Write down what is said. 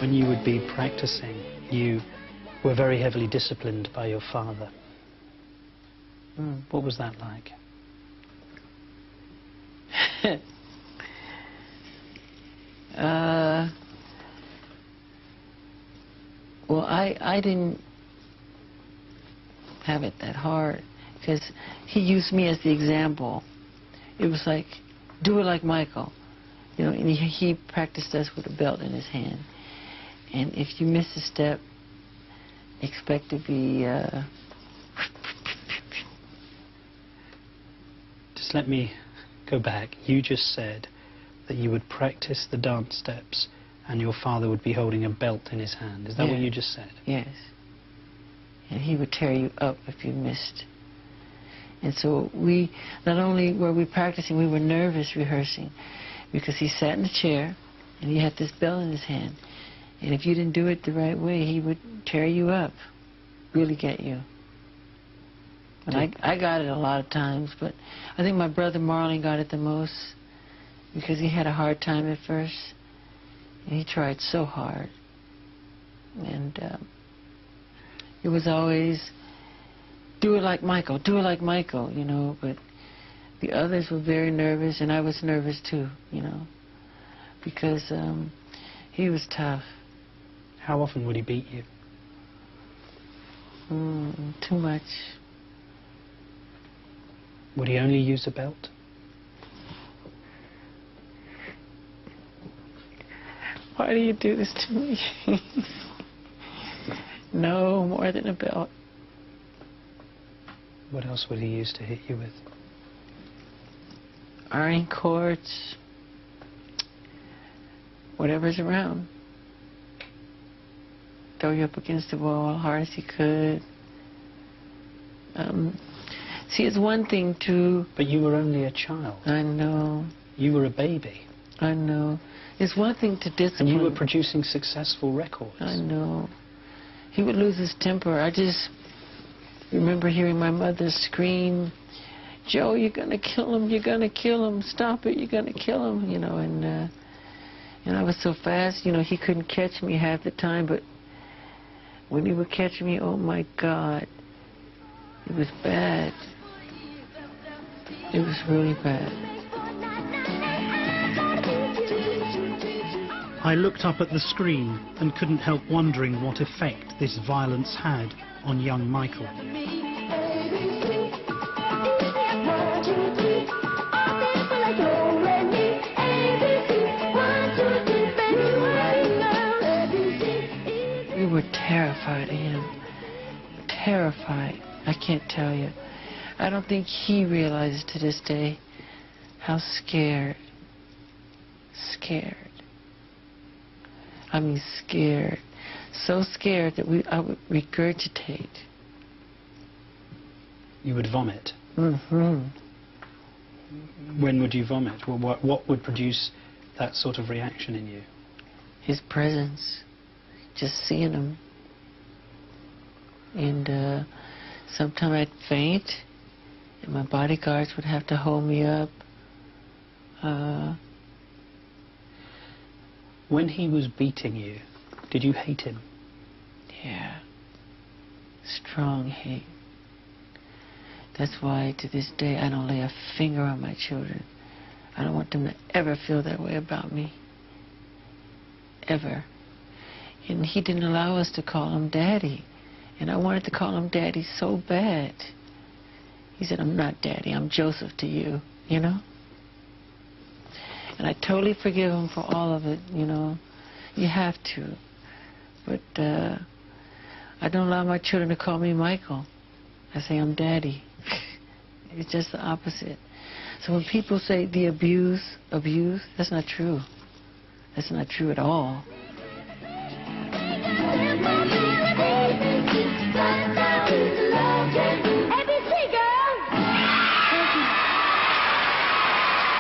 When you would be practicing, you were very heavily disciplined by your father. What was that like? Well, I didn't have it that hard because he used me as the example. It was like, do it like Michael. You know, and he practiced us with a belt in his hand. And if you miss a step, expect to be... Just let me go back. You just said that you would practice the dance steps and your father would be holding a belt in his hand. Is that what you just said? Yes. And he would tear you up if you missed. And so we, not only were we practicing, we were nervous rehearsing because he sat in a chair and he had this belt in his hand. And if you didn't do it the right way, he would tear you up, really get you. And I got it a lot of times, but I think my brother Marlon got it the most because he had a hard time at first. And he tried so hard. And it was always, do it like Michael, do it like Michael, you know. But the others were very nervous, and I was nervous too, you know, because he was tough. How often would he beat you? Too much. Would he only use a belt? Why do you do this to me? No, more than a belt. What else would he use to hit you with? Iron cords. Whatever's around. Throw you up against the wall as hard as he could. See, it's one thing to... But you were only a child. I know. You were a baby. I know. It's one thing to discipline. And you were producing successful records. I know. He would lose his temper. I just remember hearing my mother scream, Joe, you're going to kill him, you're going to kill him, stop it, you're going to kill him, you know, and I was so fast, you know, he couldn't catch me half the time, but when he would catch me, oh my God, it was bad. It was really bad. I looked up at the screen and couldn't help wondering what effect this violence had on young Michael. We were terrified of him. Terrified. I can't tell you. I don't think he realizes to this day how scared. I mean scared. So scared that I would regurgitate. You would vomit? Mm-hmm. When would you vomit? What would produce that sort of reaction in you? His presence. Just seeing him. And sometimes I'd faint, and my bodyguards would have to hold me up. When he was beating you, did you hate him? Yeah. Strong hate. That's why to this day I don't lay a finger on my children. I don't want them to ever feel that way about me. Ever. And he didn't allow us to call him Daddy. And I wanted to call him Daddy so bad. He said, I'm not Daddy, I'm Joseph to you, you know? And I totally forgive him for all of it, you know. You have to. But I don't allow my children to call me Michael. I say I'm Daddy. It's just the opposite. So when people say the abuse, that's not true. That's not true at all.